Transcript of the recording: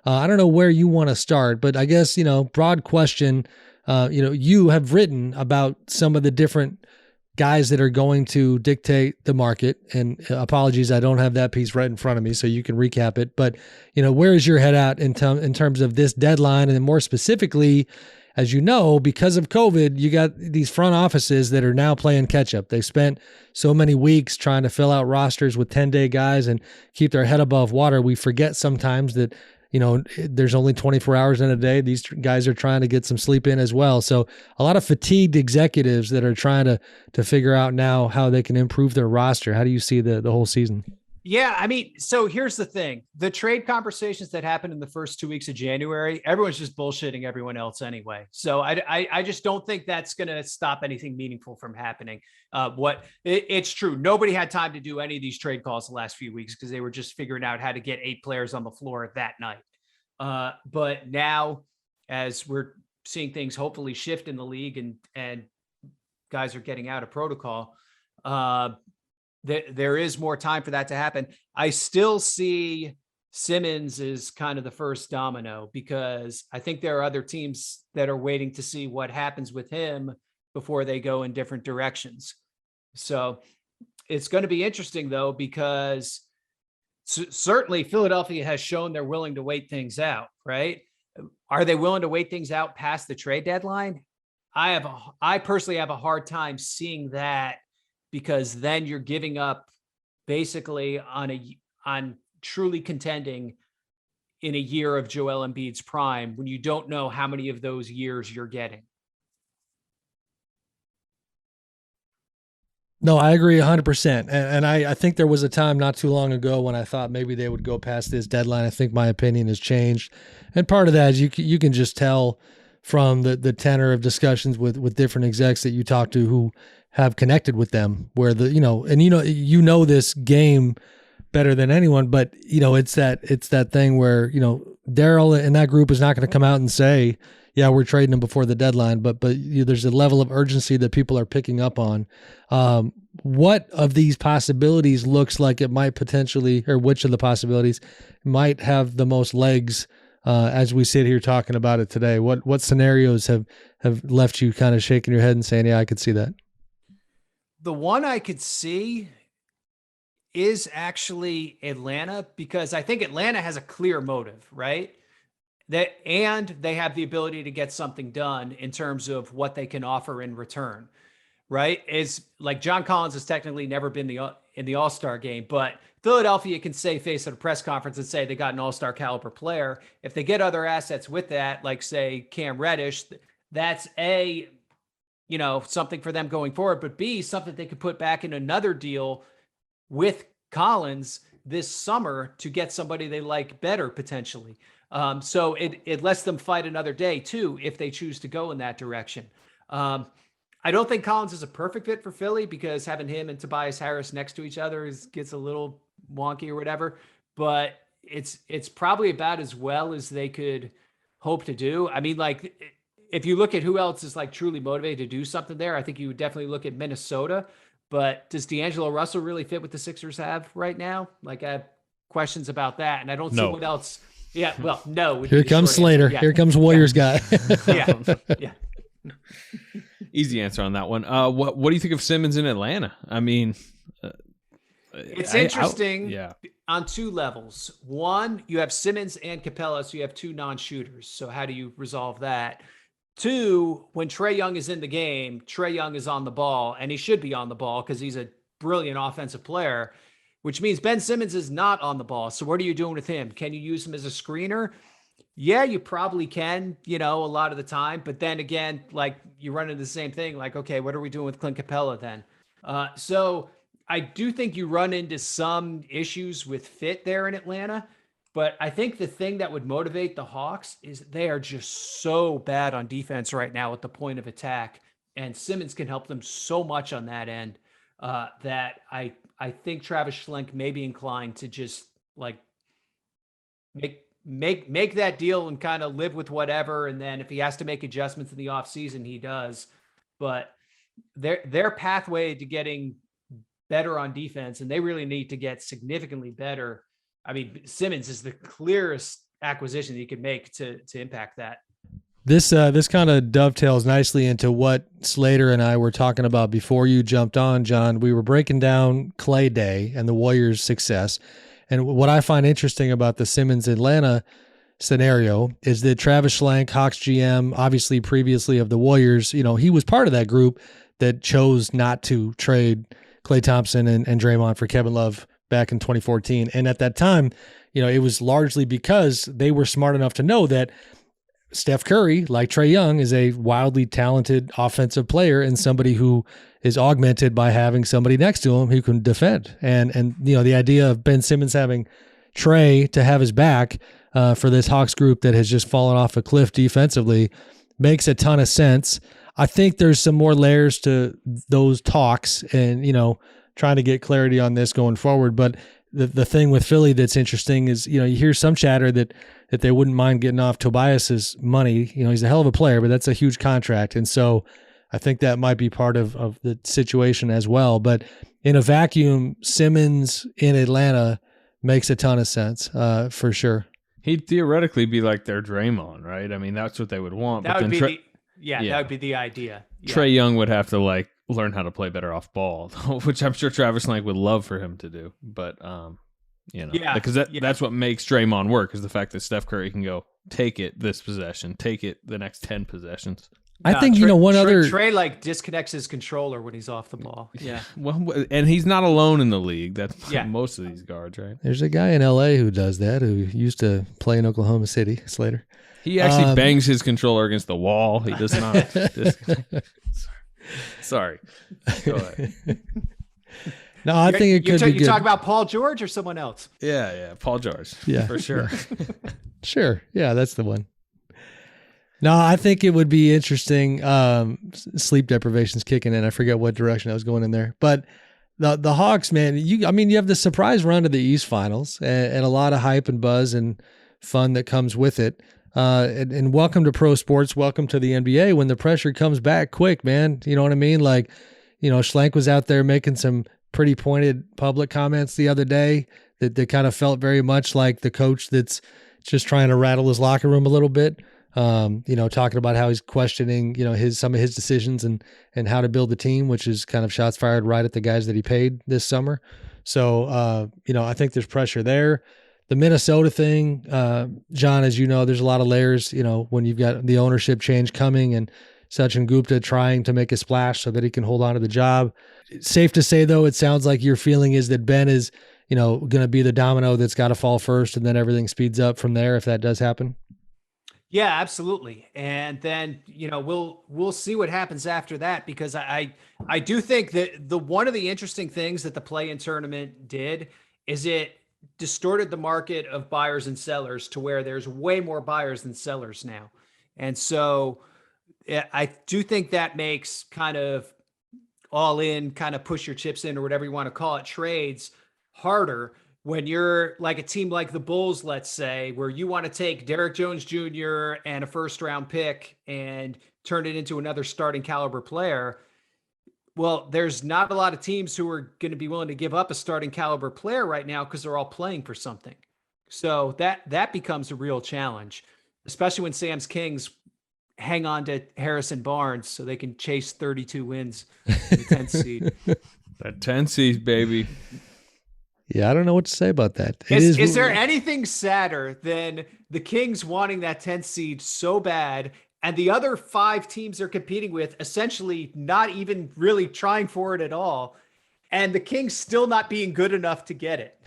I don't know where you want to start, but I guess, broad question, you have written about some of the different guys that are going to dictate the market. And apologies, I don't have that piece right in front of me, so you can recap it. But, where is your head at in terms of this deadline? And then more specifically, as you know, because of COVID, you got these front offices that are now playing catch up. They spent so many weeks trying to fill out rosters with 10-day guys and keep their head above water. We forget sometimes that, there's only 24 hours in a day. These guys are trying to get some sleep in as well. So a lot of fatigued executives that are trying to figure out now how they can improve their roster. How do you see the whole season? Yeah, I mean, so here's the thing. The trade conversations that happened in the first 2 weeks of January, everyone's just bullshitting everyone else anyway. So I just don't think that's going to stop anything meaningful from happening. It's true. Nobody had time to do any of these trade calls the last few weeks because they were just figuring out how to get 8 players on the floor that night. But now, as we're seeing things hopefully shift in the league and guys are getting out of protocol, there is more time for that to happen. I still see Simmons as kind of the first domino because I think there are other teams that are waiting to see what happens with him before they go in different directions. So it's going to be interesting, though, because certainly Philadelphia has shown they're willing to wait things out, right? Are they willing to wait things out past the trade deadline? I personally have a hard time seeing that, because then you're giving up basically on truly contending in a year of Joel Embiid's prime when you don't know how many of those years you're getting. No, I agree 100%. And I think there was a time not too long ago when I thought maybe they would go past this deadline. I think my opinion has changed. And part of that is you can just tell from the tenor of discussions with different execs that you talk to who have connected with them, where this game better than anyone, but it's that thing where, Daryl and that group is not going to come out and say, yeah, we're trading them before the deadline, but there's a level of urgency that people are picking up on. What of these possibilities looks like it might potentially, or which of the possibilities might have the most legs as we sit here talking about it today? What scenarios have left you kind of shaking your head and saying, yeah, I could see that? The one I could see is actually Atlanta, because I think Atlanta has a clear motive, right? And they have the ability to get something done in terms of what they can offer in return, right? Is like John Collins has technically never been in the All-Star game, but Philadelphia can say face at a press conference and say they got an All-Star caliber player. If they get other assets with that, like say Cam Reddish, that's something for them going forward, but B, something they could put back in another deal with Collins this summer to get somebody they like better potentially. So it lets them fight another day too, if they choose to go in that direction. I don't think Collins is a perfect fit for Philly because having him and Tobias Harris next to each other gets a little wonky or whatever, but it's probably about as well as they could hope to do. I mean, like, if you look at who else is like truly motivated to do something there, I think you would definitely look at Minnesota. But does D'Angelo Russell really fit what the Sixers have right now? Like, I have questions about that, and I don't see what else. Yeah, well, no. Here comes Slater. Yeah. Here comes Warriors guy. Yeah. Easy answer on that one. What do you think of Simmons in Atlanta? I mean, it's interesting on two levels. One, you have Simmons and Capella, so you have 2 non-shooters. So how do you resolve that? 2, when Trae Young is in the game, Trae Young is on the ball, and he should be on the ball because he's a brilliant offensive player, which means Ben Simmons is not on the ball. So what are you doing with him? Can you use him as a screener? Yeah, you probably can, a lot of the time. But then again, like, you run into the same thing. Like, okay, what are we doing with Clint Capella then? So I do think you run into some issues with fit there in Atlanta. But I think the thing that would motivate the Hawks is they are just so bad on defense right now at the point of attack. And Simmons can help them so much on that end that I think Travis Schlenk may be inclined to just like make that deal and kind of live with whatever. And then if he has to make adjustments in the offseason, he does. But their pathway to getting better on defense, and they really need to get significantly better. I mean, Simmons is the clearest acquisition that you could make to impact that. This kind of dovetails nicely into what Slater and I were talking about before you jumped on, John. We were breaking down Clay Day and the Warriors' success. And what I find interesting about the Simmons Atlanta scenario is that Travis Schlenk, Hawks GM, obviously previously of the Warriors, he was part of that group that chose not to trade Klay Thompson and Draymond for Kevin Love back in 2014. And at that time, it was largely because they were smart enough to know that Steph Curry, like Trae Young, is a wildly talented offensive player and somebody who is augmented by having somebody next to him who can defend. And the idea of Ben Simmons having Trae to have his back for this Hawks group that has just fallen off a cliff defensively makes a ton of sense. I think there's some more layers to those talks and, trying to get clarity on this going forward. But the thing with Philly that's interesting is, you hear some chatter that they wouldn't mind getting off Tobias's money. He's a hell of a player, but that's a huge contract. And so I think that might be part of the situation as well. But in a vacuum, Simmons in Atlanta makes a ton of sense for sure. He'd theoretically be like their Draymond, right? I mean, that's what they would want. That would be that would be the idea. Yeah. Trae Young would have to learn how to play better off ball, which I'm sure Travis Schlenk would love for him to do. But because that's what makes Draymond work, is the fact that Steph Curry can go take it this possession, take it the next 10 possessions. I think Trae disconnects his controller when he's off the ball. Yeah. Well, and he's not alone in the league. That's most of these guards, right? There's a guy in LA who does that, who used to play in Oklahoma City, Slater. He actually bangs his controller against the wall. He does not. Sorry. Go ahead. No, I think it could be good. You talk about Paul George or someone else? Yeah, Paul George. Yeah, for sure. Sure. Yeah, that's the one. No, I think it would be interesting. Sleep deprivation's kicking in. I forget what direction I was going in there. But the Hawks, man, you have the surprise run to the East Finals and a lot of hype and buzz and fun that comes with it. And welcome to pro sports. Welcome to the NBA when the pressure comes back quick, man. You know what I mean? Schlenk was out there making some pretty pointed public comments the other day that kind of felt very much like the coach that's just trying to rattle his locker room a little bit. Talking about how he's questioning, some of his decisions and how to build the team, which is kind of shots fired right at the guys that he paid this summer. So, I think there's pressure there. The Minnesota thing, John, as you know, there's a lot of layers, when you've got the ownership change coming and Sachin Gupta trying to make a splash so that he can hold on to the job. Safe to say, though, it sounds like your feeling is that Ben is, going to be the domino that's got to fall first, and then everything speeds up from there if that does happen. Yeah, absolutely. And then, we'll see what happens after that, because I do think that one of the interesting things that the play-in tournament did is it distorted the market of buyers and sellers to where there's way more buyers than sellers now. And so I do think that makes kind of all in, kind of push your chips in or whatever you want to call it, trades harder when you're like a team like the Bulls, let's say, where you want to take Derrick Jones Jr. and a first round pick and turn it into another starting caliber player. Well, there's not a lot of teams who are going to be willing to give up a starting caliber player right now because they're all playing for something. So that becomes a real challenge, especially when Sam's Kings hang on to Harrison Barnes so they can chase 32 wins in the 10th seed. That 10 seed, baby. Yeah, I don't know what to say about that. Is there anything sadder than the Kings wanting that 10th seed so bad and the other 5 teams they're competing with essentially not even really trying for it at all, and the Kings still not being good enough to get it?